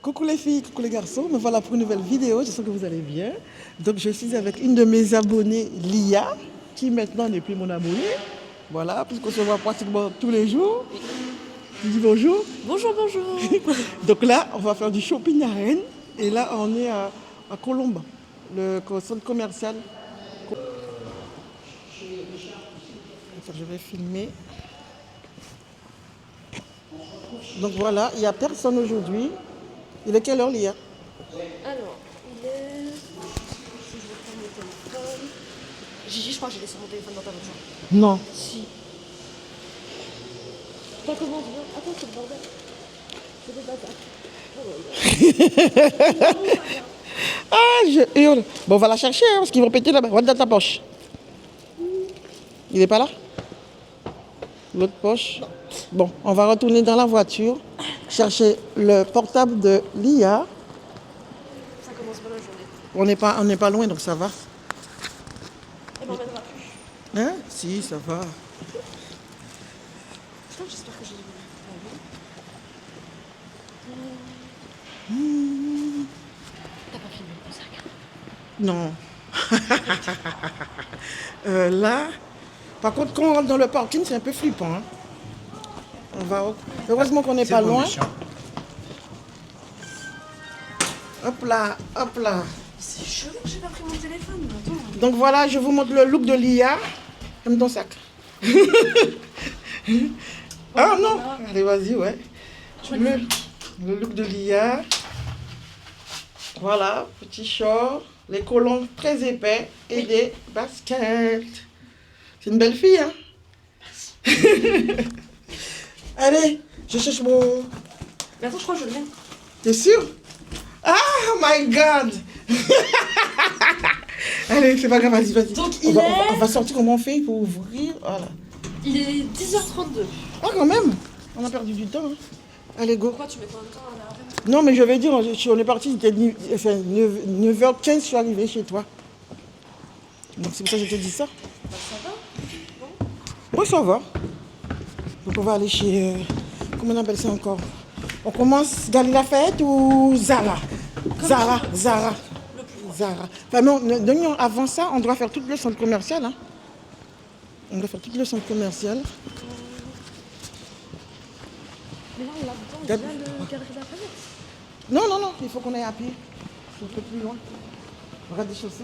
Coucou les filles, coucou les garçons, me voilà pour une nouvelle vidéo, j'espère que vous allez bien. Donc je suis avec une de mes abonnées, Lia, qui maintenant n'est plus mon abonnée. Voilà, puisqu'on se voit pratiquement tous les jours. Tu dis bonjour. Bonjour, bonjour. Donc là, on va faire du shopping à Rennes. Et là, on est à Colombes, le centre commercial. Enfin, je vais filmer. Donc voilà, il n'y a personne aujourd'hui. Il est quelle heure, Lia? Alors, il est... Si je reprends mon téléphone... Gigi, je crois que j'ai laissé mon téléphone dans ta voiture. Non. Si. Ça commence bien. Attends, c'est le bordel. C'est des bâtards. Ah, je hurle. Bon, on va la chercher, hein, parce qu'ils vont péter là-bas. Rentre dans ta poche. Il n'est pas là? L'autre poche? Non. Bon, on va retourner dans la voiture, chercher le portable de Lia. Ça commence bien la journée. On n'est pas loin, donc ça va. Elle m'emmènera plus. Hein? Si, ça va. Putain, j'espère que j'ai... T'as pas filmé mon sac? Non. Là, par contre, quand on rentre dans le parking, c'est un peu flippant. Hein. Heureusement qu'on n'est pas loin. Hop là, hop là. C'est chelou que j'ai pas pris mon téléphone. Attends. Donc voilà, je vous montre le look de Lia. Comme ton sac. Ah non. Allez, vas-y, ouais. Le look de Lia. Voilà, petit short, les collants très épais et des baskets. C'est une belle fille, hein? Allez, je cherche mon... Mais attends, je crois que je le mets. T'es sûr? Ah, my God! Allez, c'est pas grave, vas-y. Donc On va sortir, comment on fait pour ouvrir? Voilà. Il est 10h32. Ah, quand même! On a perdu du temps. Hein. Allez, go. Pourquoi tu mets combien de temps à la reine? Non, mais je vais dire, on est parti, c'était 9h15, je suis arrivé chez toi. Donc c'est pour ça que je te dis ça. Bah, ça va. Oui, ça va. Donc on va aller chez... comment on appelle ça encore? On commence Galerie Lafayette ou Zara? Zara. Enfin non, avant ça, on doit faire tout le centre commercial. Hein. On doit faire tout le centre commercial. Mais là, là-dedans, il y a le Galerie Lafayette. Non, il faut qu'on aille à pied. C'est un peu plus loin. Regarde les chaussées.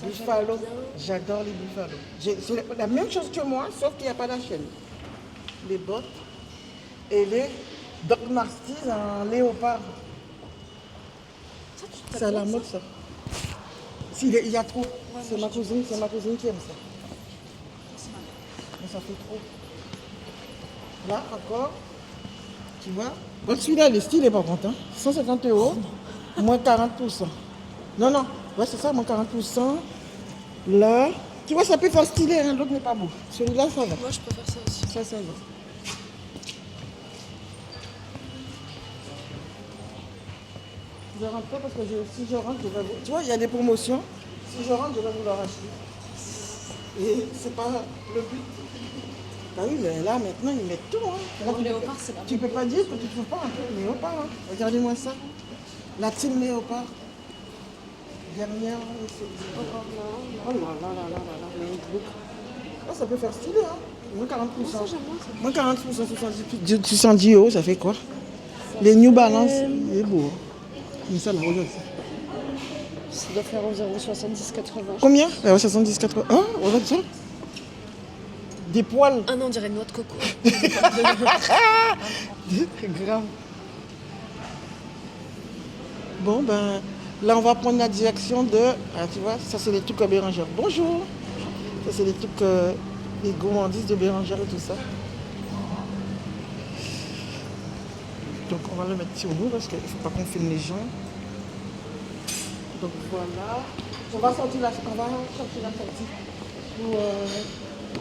Buffalo. J'adore les Buffalo. C'est la même chose que moi, sauf qu'il n'y a pas la chaîne. Les bottes et les Doc Martens en léopard. C'est à la mode, ça. Si, il y a trop. Ouais, c'est ma cousine qui aime ça. Mais ça fait trop. Là, encore. Tu vois? Bon, celui-là, il est stylé par contre. Hein. 150 €, moins 40%. Non. Ouais, c'est ça, moins 40%. Là. Tu vois, ça peut faire stylé, hein. L'autre n'est pas beau. Celui-là, ça va. Moi, je préfère ça aussi. Ça va. Je rentre pas parce que si je rentre, je vais... Tu vois, il y a des promotions. Si je rentre, je vais vouloir acheter. Et c'est pas le but. Ah oui, mais là, maintenant, ils mettent tout. Hein. Là, Léopard, c'est la tu peux pas dire que tu ne trouves pas un peu léopard. Hein. Regardez-moi ça. La team léopard. Dernière. Oh là là. Le look. Oh, ça peut faire stylé. Hein. Moins 40%. Moins 40%, 70 €, ça fait quoi? Les New Balance, il est beau. Mais ça, là, regarde ça. Ça doit faire environ 70-80. Combien? 70-80. Hein? Regarde ça. Des poils. Ah non, on dirait une noix de coco. C'est grave. Bon, ben, là, on va prendre la direction de... Ah, tu vois, ça, c'est les trucs à Bérengère. Bonjour. Ça, c'est les trucs, les gourmandises de Bérengère et tout ça. Donc, on va le mettre sur nous parce qu'il ne faut pas qu'on filme les gens. Donc, voilà. On va chercher la sortie.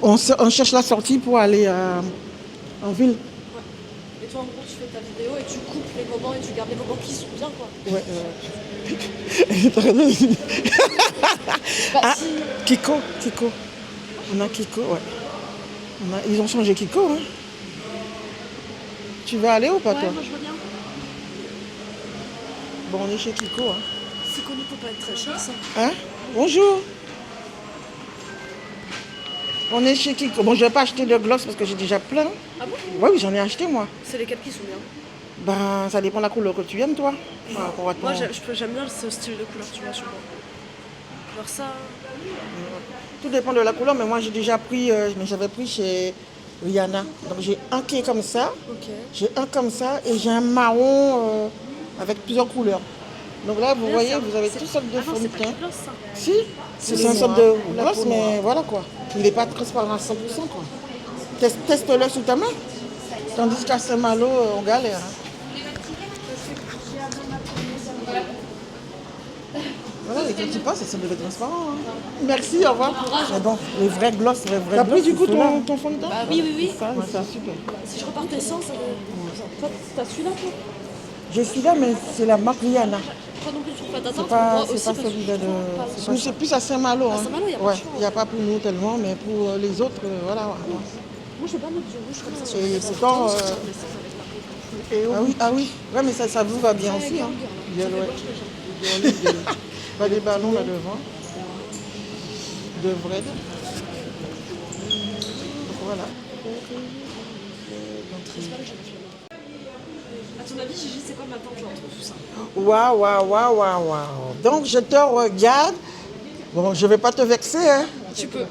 On cherche la sortie pour aller en ville. Ouais. Et toi, en gros, tu fais ta vidéo et tu coupes les moments et tu gardes les moments qui sont bien, quoi. Ouais. Bah, si... Kiko. On a Kiko, ouais. Ils ont changé Kiko, hein. Tu vas aller ou pas, Ouais, toi? moi je veux bien. Bon, on est chez Kiko, hein. C'est connu pour pas être très cher ça. Hein? Bonjour. On est chez Kiko. Bon, je vais pas acheter de gloss parce que j'ai déjà plein. Ah bon? Ouais, oui, j'en ai acheté, moi. C'est lesquels qui sont bien? Ben, ça dépend de la couleur que tu aimes, toi. Par rapport à ton- Moi j'aime bien ce style de couleur, tu vois, sur moi. Genre ça. Tout dépend de la couleur, mais moi, j'ai déjà pris... mais j'avais pris chez Rihanna. Donc, j'ai un qui est comme ça. Ok. J'ai un comme ça et j'ai un marron avec plusieurs couleurs. Donc là, vous voyez, vous avez toutes sortes de Ah non, fonds de c'est pas teint. du gloss ça. Si, c'est le une sorte noir, de gloss, mais voilà quoi. Il n'est pas transparent à 100%, quoi. Teste-le sous ta main. Tandis qu'à Saint-Malo, on galère. Hein. Voilà, les petits pas, ça devait être transparent. Hein. Merci, au revoir. Mais bon, les vrais gloss, les vrais gloss. T'as pris du coup ton fond de teint? Bah oui, oui, oui. Ouais, c'est super. Si je repartais sans, ça va. Toi, t'as celui-là, toi? Je suis là, mais c'est la marque Rihanna. Toi non plus, tu trouves pas d'attente, C'est pas, moi c'est aussi, pas parce que celui-là je de. trouve pas- Nous, c'est plus à Saint-Malo. À Hein. Saint-Malo, y a pas de Ouais, choix. il n'y a pas pour nous tellement, mais pour les autres, voilà. Moi, je veux pas mettre du rouge comme ça sur Et les pourtant. Ah oui. Ouais, mais ça vous va bien Ouais, aussi. Hein. girl, Bien, là. ouais. Ça fait blanche, Bien, bien. Pas des ballons là devant. De vrai. Donc voilà. À ton avis, Gigi, c'est quoi maintenant genre entre tout ça? Waouh. Donc je te regarde. Bon, je vais pas te vexer, hein. Tu peux.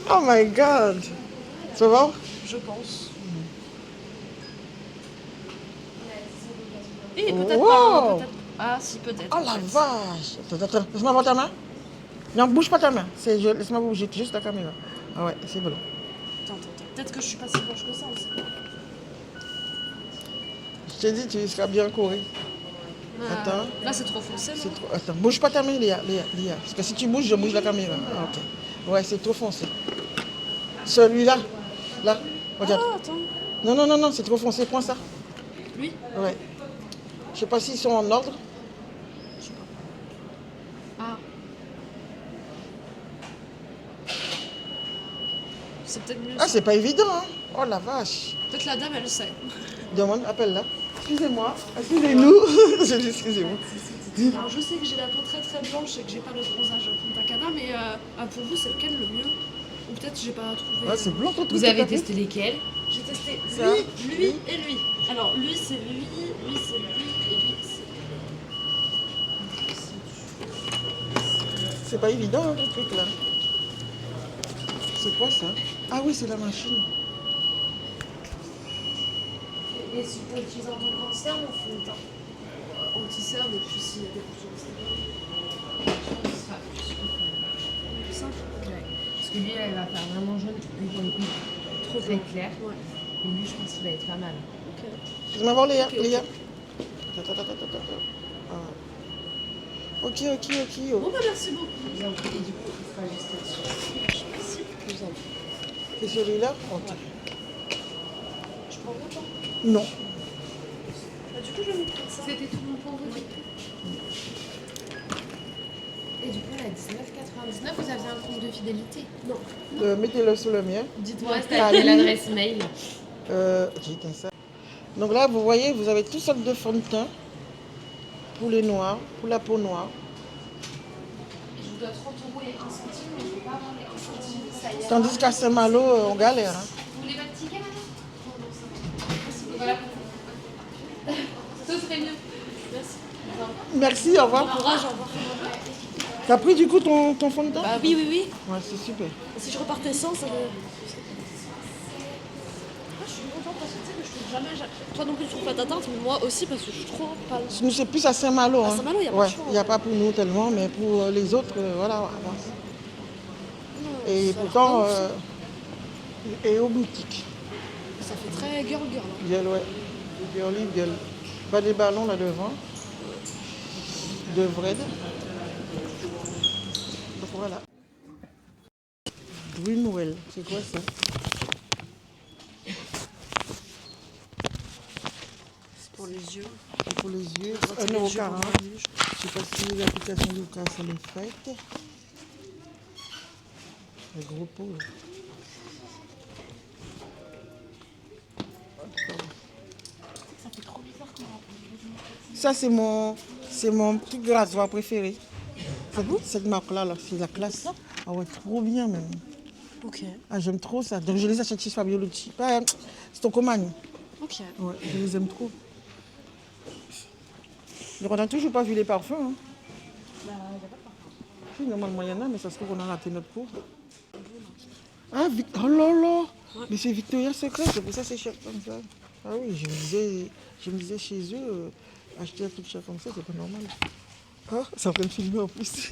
Oh my God. Ça va? Je pense. Et peut-être Wow. pas. Peut-être... Ah, si, peut-être. Oh en la fait. vache. Attends, laisse-moi voir ta main. Non, bouge pas ta main. Laisse-moi bouger juste la caméra. Ah ouais, c'est bon. Attends. Peut-être que je suis pas si blanche que ça, on sait pas. Je t'ai dit, tu seras bien couru. Attends. Là, c'est trop foncé, non? Attends, bouge pas ta main, Léa. Parce que si tu bouges, je bouge la caméra. Ah, ok. Ouais, c'est trop foncé. Celui-là. Là. Regarde. Ah, attends. Non, c'est trop foncé. Prends ça. Lui? Ouais. Je sais pas s'ils sont en ordre. Ah. C'est peut-être mieux. Ah, ça. c'est pas évident, hein. Oh la vache. Peut-être la dame, elle sait. Demande, appelle-la. Excusez-moi. Excusez-nous. Je dis excusez-moi. Alors, je sais que j'ai la peau très très blanche et que j'ai pas le bronzage Punta Cana, mais pour vous, c'est lequel le mieux? Ou peut-être j'ai pas trouvé. Ouais, c'est blanc ton truc. Vous avez testé lesquels? J'ai testé Ça. lui et lui. Alors, lui c'est lui c'est lui et lui c'est. C'est pas évident, hein, le truc là. C'est quoi ça? Ah oui, c'est la machine. Et si tu utilises un ton grand cerne ou fond de teint? Anti-cerne et puis s'il y a des boutons. Simple. Parce que lui, elle va faire vraiment jaune, lui pour le coup, trop très clair. Ouais. Et lui, je pense qu'il va être pas mal. Ok. Excuse-moi voir Léa. Ok. Léa. Attends. Ah. Ok. Bon bah merci beaucoup. Et du coup, il sera juste là-dessus. Merci. Je vous en prie. C'est celui-là? Ok. Je prends mon temps. Non. Bah, du coup je vais me prendre ça. C'était tout bon pour vous. Et du coup, à 19,99, vous aviez un compte de fidélité? Non. Mettez-le sous le mien. Dites-moi, c'était à quelle adresse mail? J'ai éteint ça. Donc là, vous voyez, vous avez toutes sortes de fonds de teint. Pour les noirs, pour la peau noire. Je vous dois 30 € et 1 centime, mais je ne peux pas avoir les 1 centime. Ça y est. Tandis qu'à Saint-Malo, on galère. Hein. Vous voulez votre ticket maintenant? Voilà. Ce serait mieux. Merci. Merci, au revoir. Bon courage, au revoir. T'as pris du coup ton fond de teint? Bah oui. Ouais, c'est super. Si je repartais sans, ça va. Je suis contente parce que tu sais que je trouve jamais. Toi non plus, tu trouves pas ta teinte, mais moi aussi parce que je suis trop pâle. Nous, c'est plus à Saint-Malo. À Hein. Saint-Malo, y a pas ouais, de choix, il n'y a ouais. pas pour nous tellement, mais pour les autres, voilà. Et Ça a l'air pourtant, bien aussi. et aux boutiques. Ça fait très girl. Hein. Gueule, ouais. Girly, gueule. Pas des ballons là devant. De vrai. Donc voilà. Dreamwell, c'est quoi ça? C'est pour les yeux. C'est pour les yeux. C'est les 1,40 yeux, €. pour les yeux. Je sais pas si l'application Lucas ça le fait. Le gros pot là. Ça, c'est mon truc rasoir préféré. Cette marque-là, là, c'est la classe. Ah ouais, trop bien même. Ok. Ah, j'aime trop ça. Donc je les achète chez Fabiolucci. Pas Stocomanie. Ok. Ouais, je les aime trop. Donc on n'a toujours pas vu les parfums. Hein. Bah, il n'y a pas de parfum. Si, normalement il y en a, mais ça se trouve qu'on a raté notre cours. Ah, oh là là. Ouais. Mais c'est Victoria's Secret, c'est pour ça que c'est cher comme ça. Ah oui, je me disais chez eux, acheter un truc cher comme ça, c'est pas normal. Ah, c'est en train de filmer en plus.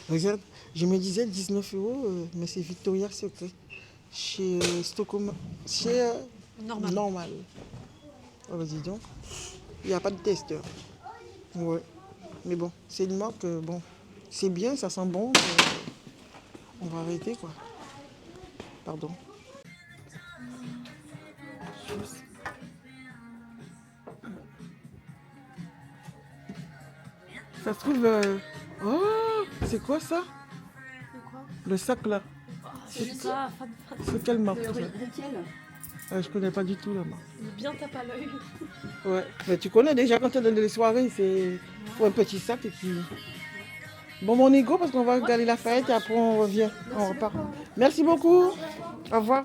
Regarde, je me disais 19 €, mais c'est Victoria's Secret. Chez Stockholm. Chez Normal. Oh, bah dis donc. Il n'y a pas de testeur. Ouais. Mais bon, c'est une marque, bon, c'est bien, ça sent bon. On va arrêter quoi. Pardon. Ça se trouve. Oh, c'est quoi ça? Quoi? Le sac là. C'est ça, fan. C'est quelle marque ça? Riquel. Je connais pas du tout la marque. Bien tape à l'œil. Ouais, mais tu connais déjà quand tu es dans les soirées, c'est pour un petit sac et puis. Bon, mon ego, parce qu'on va regarder la fête et après on revient, on repart. Merci beaucoup. Au revoir.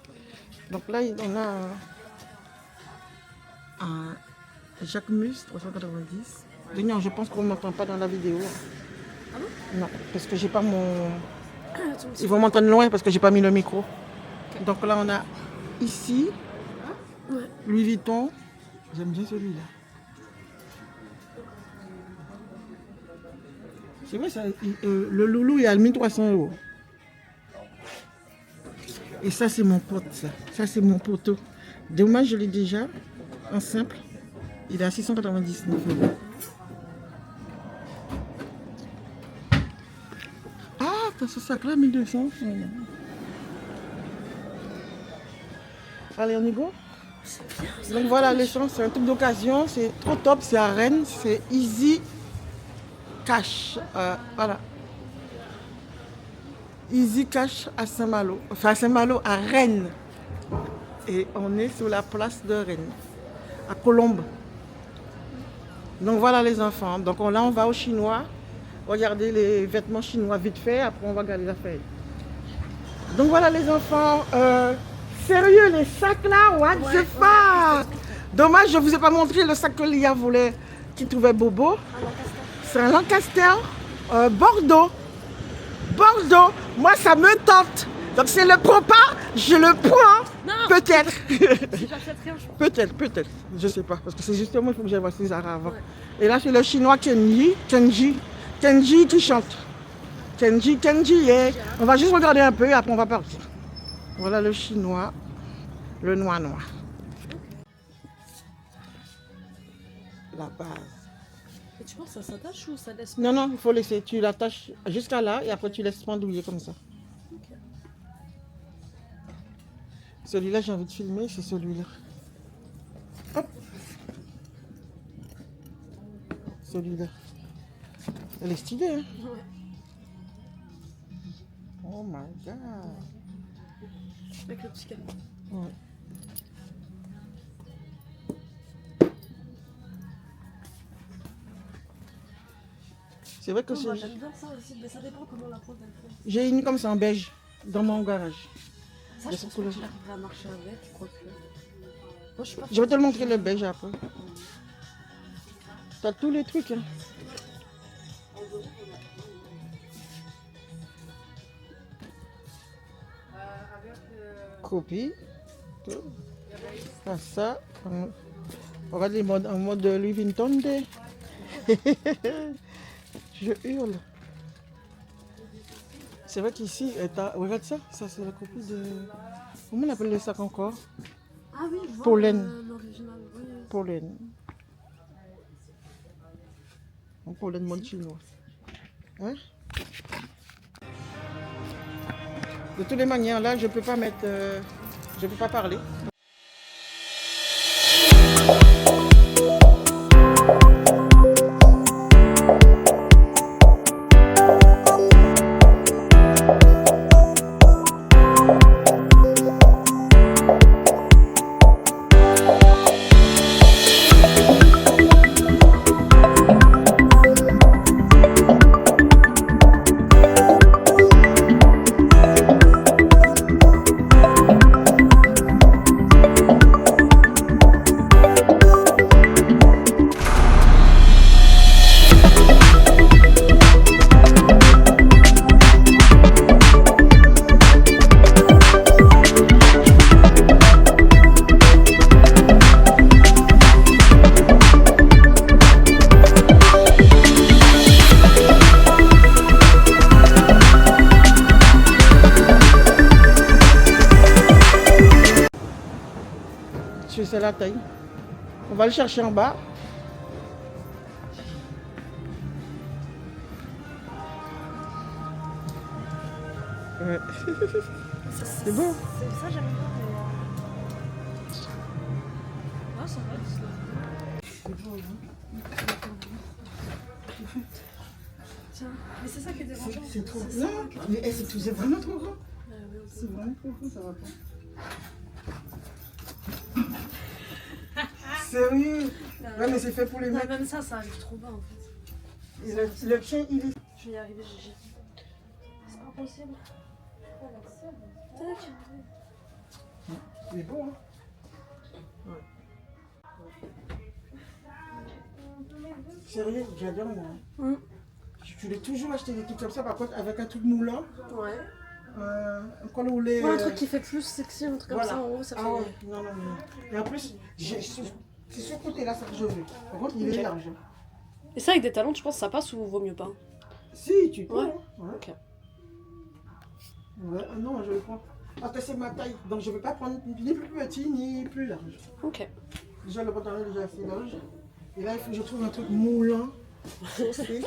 Donc là, on a un Jacquemus 390. Non, je pense qu'on ne m'entend pas dans la vidéo. Ah bon? Non, parce que j'ai pas mon. Ils vont m'entendre loin parce que j'ai pas mis le micro. Okay. Donc là, on a ici Louis Vuitton. J'aime bien celui-là. C'est vrai, ça, le loulou est à 1300 €. Et ça, c'est mon pote, ça. Ça, c'est mon poteau. Dommage, je l'ai déjà en simple. Il est à 699 €. Ah, t'as ce sac-là, 1200. Allez, on y go. Donc voilà, l'essence, c'est un truc d'occasion. C'est trop top, c'est à Rennes. C'est Easy Cash. Voilà. Easy Cash à Saint-Malo. Enfin, à Saint-Malo, à Rennes. Et on est sur la place de Rennes, à Colombes. Donc voilà les enfants. Donc là, on va au chinois. Regardez les vêtements chinois vite fait. Après, on va regarder la fête. Donc voilà les enfants. Sérieux, les sacs là, what the fuck? Dommage, je ne vous ai pas montré le sac que Lia voulait, qui trouvait bobo. C'est un Lancaster Bordeaux. Bordeaux, moi ça me tente. Donc c'est le Propa, je le prends. Peut-être. Peut-être. Je sais pas. Parce que c'est justement, il faut que j'aille voir César avant. Ouais. Et là, c'est le chinois Kenji qui chante. Kenji, yeah. On va juste regarder un peu et après on va partir. Voilà le chinois, le noir. La base. Et tu penses que ça s'attache ou ça laisse? Non, il faut laisser. Tu l'attaches jusqu'à là et après tu laisses pendouiller comme ça. Okay. Celui-là, j'ai envie de filmer, c'est celui-là. Hop. Celui-là. Elle est stylée, hein? Ouais. Oh my god. Avec le petit cadeau. Ouais. C'est vrai que c'est. J'aime bien ça aussi, mais ça dépend comment la prendre. J'ai une comme ça en beige dans mon garage. Ça, je pense que j'arriverai à marcher avec, je crois que. Moi, je vais te le montrer le beige après. T'as tous les trucs, hein. Copie. Ah, ça. Regarde les modes en mode Louis Vuitton. Je hurle. C'est vrai qu'ici, regarde ça. Ça, c'est la copie de. Comment on appelle le sac encore? Ah oui, je vois. Pollen. L'original, oui. Pollen. Un pollen mode chinois. Hein? De toutes les manières, là, je peux pas mettre. Je peux pas parler. c'est la taille. On va le chercher en bas. Ouais. C'est beau. C'est ça, j'aime bien. Ah, ça va. Tiens, mais c'est ça qui est dérangeant. C'est trop grand. Mais c'est vraiment trop grand. C'est vraiment trop grand, ça va pas. Sérieux? Ouais, mais c'est fait pour les mecs. Même ça arrive trop bas en fait. Et le chien, il est. Je vais y arriver, Gigi. C'est pas possible. Tac. Il est beau, hein? Ouais. Sérieux, j'adore moi. Je l'ai toujours acheté des trucs comme ça, par contre, avec un truc moulant. Ouais. Un col roulé. Ouais, un truc qui fait plus sexy, un truc comme ça en haut, ça fait. Ah ouais, non. Et en plus, c'est ce côté-là, ça que je veux. Par contre, il est large. Et ça, avec des talons, tu penses que ça passe ou vaut mieux pas? Si, tu peux. Ouais. Hein. Ouais. Ok. Ouais, non, je le prends. Parce que c'est ma taille, donc je ne vais pas prendre ni plus petit ni plus large. Ok. Déjà, le pantalon est déjà assez large. Et là, il faut que je trouve un truc moulant. Aussi.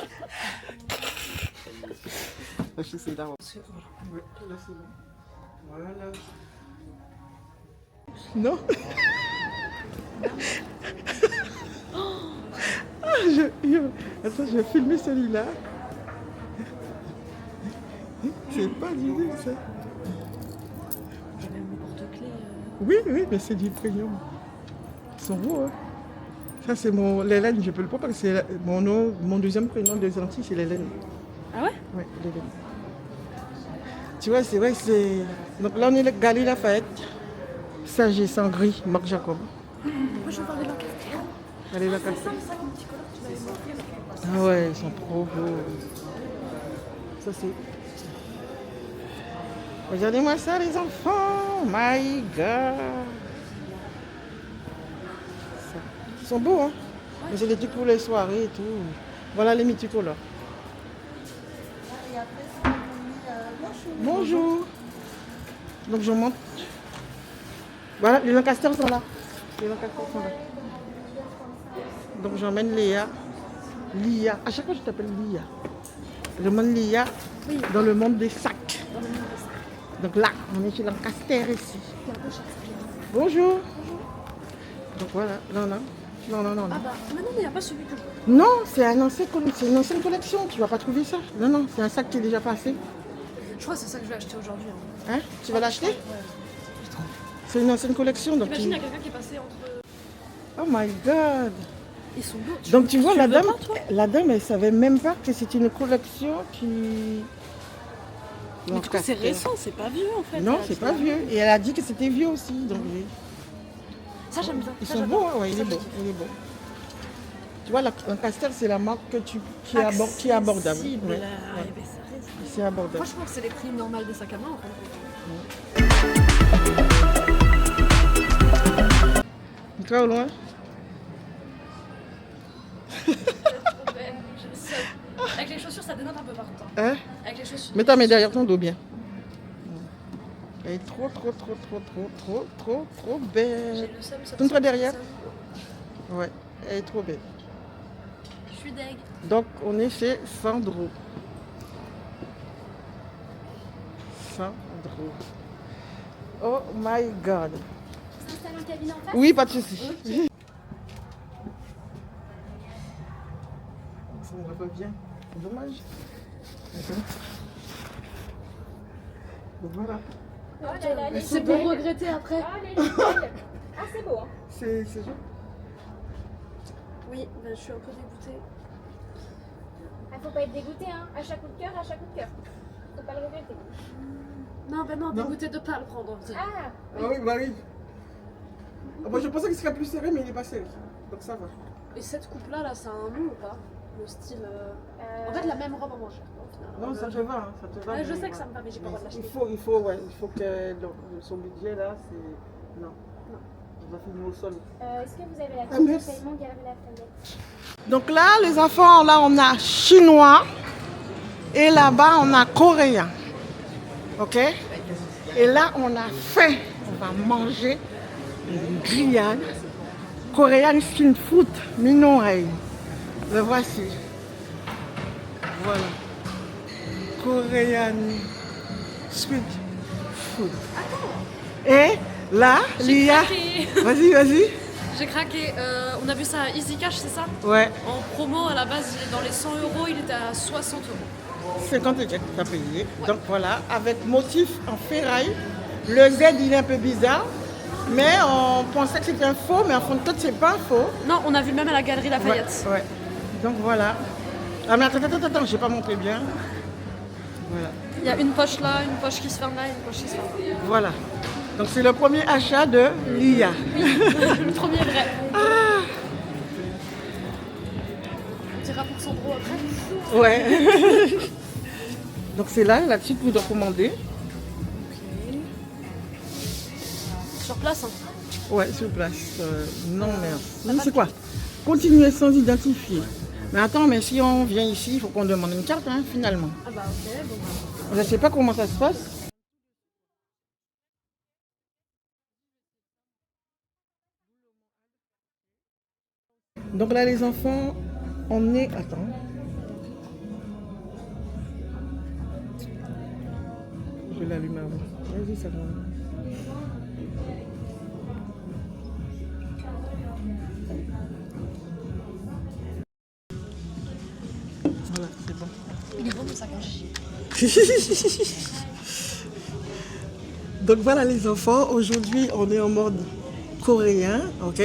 Je sais d'abord. Ouais, là, c'est bon. Voilà. Non. Attends, je vais filmer celui-là. C'est pas du tout ça. J'ai même le porte-clés. Oui, mais c'est du premium. Ils sont beaux, hein. Ça, c'est mon l'Hélène, je peux le prendre parce que c'est mon nom, mon deuxième prénom des Antilles, c'est l'Hélène. Ah ouais? Oui, l'Hélène. Tu vois, c'est vrai que c'est. Donc là, on est à Galerie Lafayette. Saget sans gris, Marc Jacob. Moi, je vais voir les Lancaster. Allez, là, C'est ça, mon petit collant que tu m'avais montré là. ah ouais, ils sont trop beaux. Ça, c'est. Regardez-moi ça, les enfants. My God. Ça. Ils sont beaux, hein. Mais c'est des trucs pour les soirées et tout. Voilà les multicolores. Bonjour. Donc je monte. Voilà, les Lancasters sont là. Les Lancasters sont là. Donc j'emmène Léa. Lia. À chaque fois je t'appelle Lia. J'emmène Lia dans le monde des sacs. Donc là, on est chez Lancaster ici. Bonjour. Donc voilà, non. Ah bah, mais non, mais il n'y a pas celui que je veux. Non, c'est une ancienne collection, tu vas pas trouver ça. Non, c'est un sac qui est déjà passé. Je crois que c'est ça que je vais acheter aujourd'hui. Hein? Tu vas l'acheter? C'est une ancienne collection. Donc Imagine, il y a quelqu'un qui est passé entre. Oh my God! Ils sont beaux. Donc tu vois, le la veux dame, pas, toi elle savait même pas que c'était une collection qui... Mais du coup, c'est récent, c'est pas vieux en fait. Non, c'est pas vieux. Et elle a dit que c'était vieux aussi. Donc, Ça, j'aime bien. ils Ça, sont j'aime beaux, bien. hein, ouais, il Ça, est je beau, kiffe. il est beau. Tu vois, Lancaster, c'est la marque qui est abordable. Accessible, Ouais, là. ouais. Eh ben, ça reste. C'est abordable. Franchement, c'est les prix normaux des sacs à main en fait. Tu vas au loin? Avec les chaussures, ça dénote un peu par contre. Hein? Avec les chaussures. Mets ta main derrière ton dos bien. Elle est trop belle. J'ai le seum, ça me Tourne-toi semble, derrière. ça. Ouais, elle est trop belle. Je suis deg. Donc, on est chez Sandro. Oh my God. On s'installe en cabine en face. Oui, pas de souci. Ça ne va pas bien. C'est dommage. Donc voilà. Oh là là, les C'est pour regretter après. Ah, les nickel. Ah, c'est beau, hein. C'est joli. Oui, bah, je suis un peu dégoûtée. Ah, faut pas être dégoûté, hein. À chaque coup de cœur, à chaque coup de cœur. Faut pas le regretter. Non, bah non, Non. dégoûtée de pas le prendre. Ah, Ah oui, Marie. Ah, moi, je pensais qu'il serait plus serré, mais il est pas serré. Donc ça va. Et cette coupe-là, là, ça a un nom ou pas? Le style. En fait, la même robe en manche. Non, ça te va. Hein, ça te va. Ouais, je mais sais que ça voilà. me va, mais j'ai pas le droit de l'acheter. Il faut que son budget là, c'est. Non. On va finir au sol. est-ce que vous avez la Ah, carte de merci. paiement Galerie Lafayette? Donc là, les enfants, là, on a chinois. Et là-bas, on a coréen. OK? Et là, on a faim. On va manger grillade. Korean street food, mignon. Le voici. Voilà. Korean street food. Et là, Lia. Vas-y. J'ai craqué. On a vu ça à Easy Cash, c'est ça? Ouais. En promo, à la base, dans les 100 euros, il était à 60 euros. 50 que tu as payé. Ouais. Donc voilà, avec motif en ferraille. Le Z, il est un peu bizarre. Mais on pensait que c'était un faux, mais en fin de compte, c'est pas un faux. Non, on a vu le même à la Galerie Lafayette. Ouais. Donc voilà. Ah mais attends, je vais pas montrer bien. Voilà. Il y a une poche là, une poche qui se ferme là, une poche qui se ferme là. Voilà. Donc c'est le premier achat de Lia. Oui, le premier vrai. Ah. On dira pour Sandro après. Ouais. Donc c'est là, la petite vous doit commander. Sur place, hein. Ouais, sur place. Non, merde. Non, c'est quoi? Continuer sans identifier. Mais attends, mais si on vient ici, il faut qu'on demande une carte, hein, finalement. Ah bah ok, bon. Je sais pas comment ça se passe. Donc là, les enfants, on est... Attends. Je vais l'allumer avant. Vas-y, ça va. Voilà, c'est bon. Il est bon, mon sac en Gigi. Donc voilà les enfants, aujourd'hui on est en mode coréen, ok?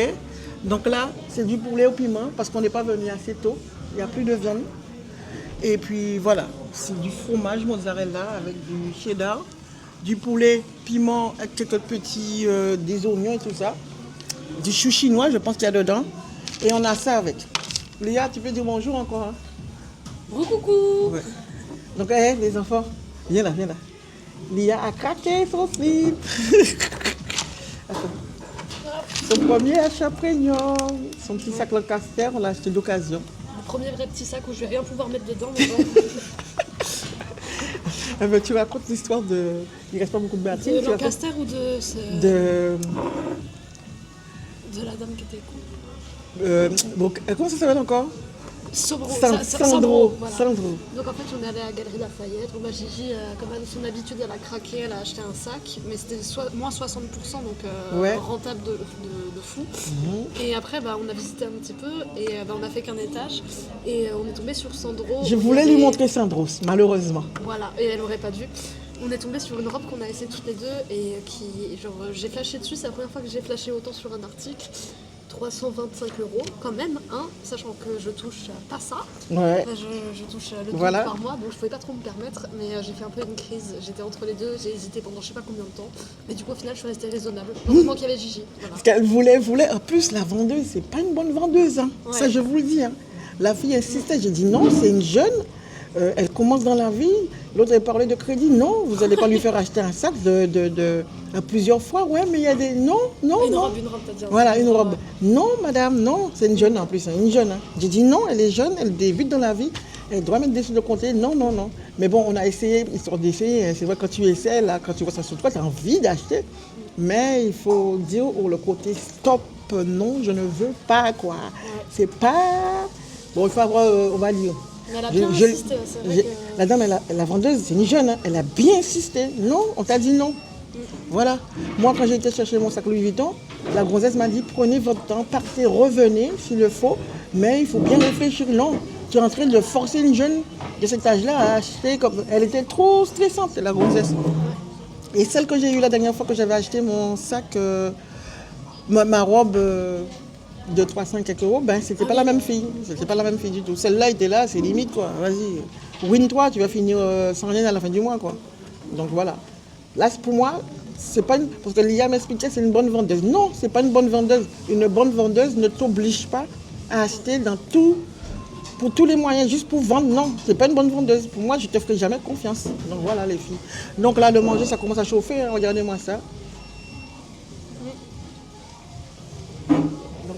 Donc là c'est du poulet au piment parce qu'on n'est pas venu assez tôt, il n'y a plus de viande. Et puis voilà, c'est du fromage mozzarella avec du cheddar, du poulet piment avec quelques petits, des oignons et tout ça, du chou chinois je pense qu'il y a dedans, et on a ça avec. Léa, tu peux dire bonjour encore, hein? Coucou. Ouais. Donc, les enfants, viens là. Lia a craqué son slip. Son premier achat prégnant. Son petit sac Lancaster, on l'a acheté d'occasion. Le premier vrai petit sac où je vais rien pouvoir mettre dedans. Tu racontes l'histoire de... Il reste pas beaucoup de batterie. De Lancaster ou de... De la dame qui était cool. Bon, comment ça s'appelle encore? Sandro. Voilà. Sandro. Donc en fait on est allé à la Galerie Lafayette. Bon, bah, Gigi, comme à son habitude, elle a craqué, elle a acheté un sac, mais c'était moins 60%, donc ouais. rentable de fou. Et après bah, on a visité un petit peu et bah, on a fait qu'un étage et on est tombé sur Sandro. Je voulais lui montrer Sandro, malheureusement. Voilà, et elle aurait pas dû. On est tombé sur une robe qu'on a essayé toutes les deux et qui, genre, j'ai flashé dessus, c'est la première fois que j'ai flashé autant sur un article. 325 € quand même, hein, sachant que je touche pas ça. Ouais. Je touche le double voilà. par mois, donc je pouvais pas trop me permettre, mais j'ai fait un peu une crise. J'étais entre les deux, j'ai hésité pendant je sais pas combien de temps, mais du coup au final je suis restée raisonnable. Heureusement qu'il y avait Gigi. Voilà. Parce qu'elle voulait. En plus, la vendeuse, c'est pas une bonne vendeuse, hein. Ouais. Ça je vous le dis. Hein. La fille insistait, j'ai dit non, c'est une jeune. Elle commence dans la vie. L'autre, elle parlait de crédit. Non, vous n'allez pas lui faire acheter un sac à plusieurs fois. Ouais, mais il y a des... Non. Une robe, t'as dit. Voilà, une robe. Non, madame, non. C'est une jeune en plus, hein, une jeune. Hein. J'ai dit non, elle est jeune, elle débute dans la vie. Elle doit mettre des sous de côté. Non. Mais bon, on a essayé, histoire d'essayer. C'est vrai, quand tu essaies, là, quand tu vois ça sur toi, tu as envie d'acheter. Mais il faut dire le côté stop, non, je ne veux pas, quoi. Ouais. C'est pas... Bon, il faut avoir, on va dire... Mais elle a bien insisté, c'est vrai que... La dame, la vendeuse, c'est une jeune, hein, elle a bien insisté. Non, on t'a dit non. Voilà. Moi, quand j'ai été chercher mon sac Louis Vuitton, la gonzesse m'a dit, prenez votre temps, partez, revenez s'il le faut, mais il faut bien réfléchir. Non, tu es en train de forcer une jeune de cet âge-là à acheter comme... Elle était trop stressante, la gonzesse. Et celle que j'ai eue la dernière fois que j'avais acheté mon sac, ma robe... de 300 quelques euros, ben c'était pas la même fille. C'était pas la même fille du tout. Celle-là était là, c'est limite quoi. Vas-y, win-toi, tu vas finir sans rien à la fin du mois quoi. Donc voilà. Là pour moi, c'est pas une... parce que Lia m'expliquait c'est une bonne vendeuse. Non, c'est pas une bonne vendeuse. Une bonne vendeuse ne t'oblige pas à acheter dans tout, pour tous les moyens, juste pour vendre. Non, c'est pas une bonne vendeuse. Pour moi, je te ferai jamais confiance. Donc voilà les filles. Donc là, le manger, ça commence à chauffer. Hein. Regardez-moi ça.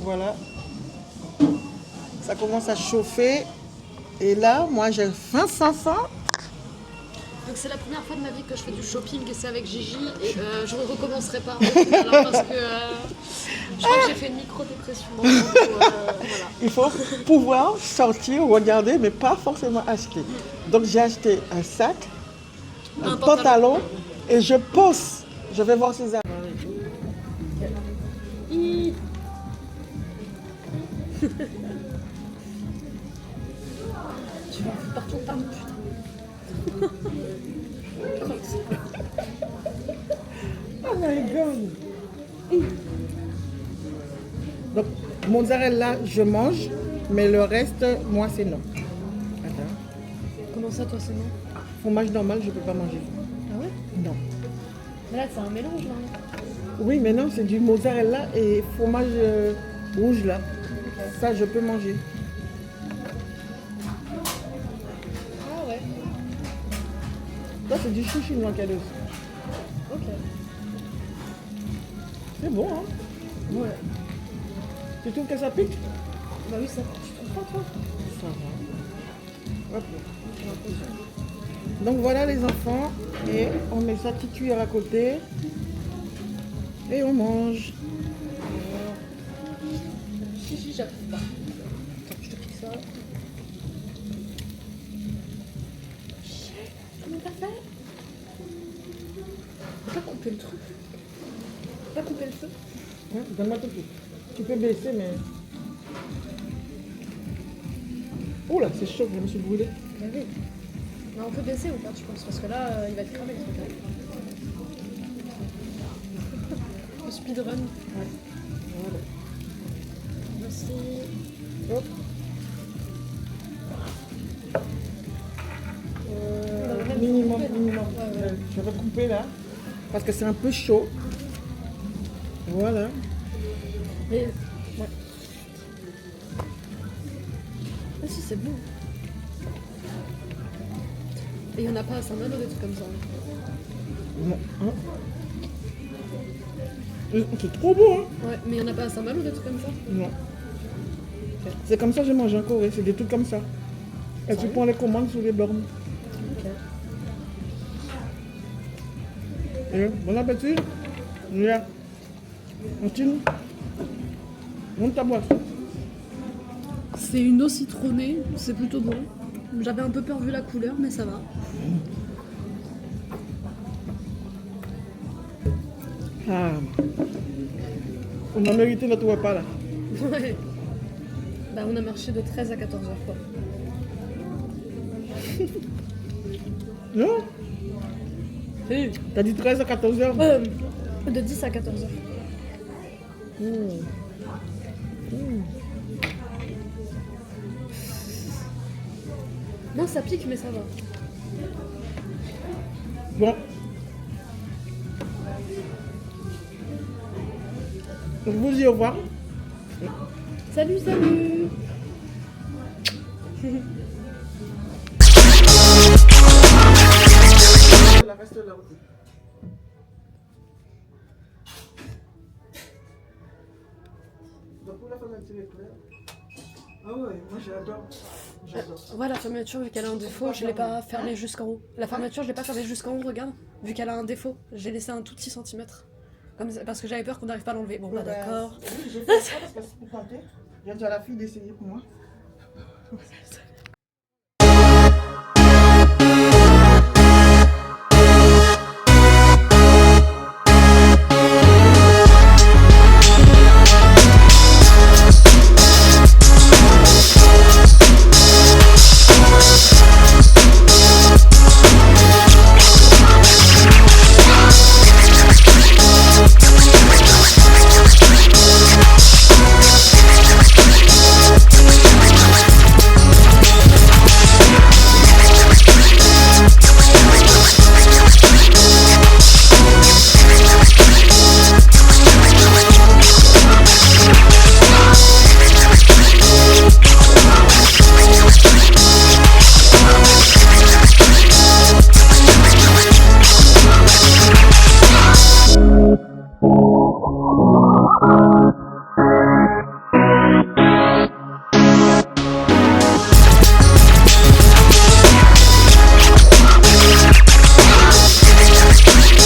Voilà, ça commence à chauffer et là, moi j'ai faim. Donc c'est la première fois de ma vie que je fais du shopping et c'est avec Gigi et je ne recommencerai pas. Alors, parce que Je crois que j'ai fait une micro-dépression. Voilà. Il faut pouvoir sortir, regarder, mais pas forcément acheter. Donc j'ai acheté un sac, un pantalon et je pense, je vais voir ces armes. Tu vas partout, putain. Oh my god! Donc, mozzarella, je mange, mais le reste, moi, c'est non. Attends. Comment ça, toi, c'est non? Fromage normal, je peux pas manger. Ah ouais? Non. Mais là, c'est un mélange, là. Oui, mais non, c'est du mozzarella et fromage rouge, là. Ça, je peux manger. Ah ouais. Ça, c'est du chou chinois qu'il y a dessus. Ok. C'est bon, hein? Ouais. Tu trouves que ça pique? Bah oui, ça. Tu trouves pas, toi? Ça va. Hop. Donc voilà les enfants, et on met sa petite cuillère à côté et on mange. Si, j'arrive pas. Attends, je te pique ça. Comment t'as fait? Faut pas couper le truc. Faut pas couper le feu. Hein, donne-moi tout de suite. Tu peux baisser, mais... Oh là, c'est chaud, je me suis brûlée. Bah oui. Mais on peut baisser ou pas, tu penses? Parce que là, il va être cramé le truc. Hein. Le speedrun. Ouais. Voilà. Merci. Hop. Minimum. Ouais. Je vais couper là, parce que c'est un peu chaud. Voilà. Mais... Ouais. Ah si, c'est bon. Et il n'y en a pas à Saint-Malo, des trucs comme ça. Non. Hein. C'est trop beau, hein? Ouais, mais il n'y en a pas à Saint-Malo, des trucs comme ça. Non. C'est comme ça que je mange en Corée, c'est des trucs comme ça. Et tu prends les commandes sur les bornes. Ok. Et bon appétit. Là. Continue. Monte ta boîte. C'est une eau citronnée, c'est plutôt bon. J'avais un peu peur vu la couleur, mais ça va. Ah. On a mérité notre repas là. Ouais. Bah on a marché de 13 à 14 heures quoi. Non? Oui. T'as dit 13 à 14 heures? De 10 à 14 heures. Non, ça pique, mais ça va. Bon. Je vous dis au revoir. Salut, salut. Reste là aussi. Donc pour la fermeture éclair. Ah ouais, moi j'adore. Ouais, la fermeture, vu qu'elle a un défaut, je l'ai pas fermée jusqu'en haut. La fermeture, je l'ai pas fermée jusqu'en haut, regarde. Vu qu'elle a un défaut, j'ai laissé un tout petit centimètre. Comme ça, parce que j'avais peur qu'on n'arrive pas à l'enlever. Bon, bah d'accord. Oui, j'ai fait ça parce que c'est pour tenter. J'ai dit à la fille d'essayer pour moi.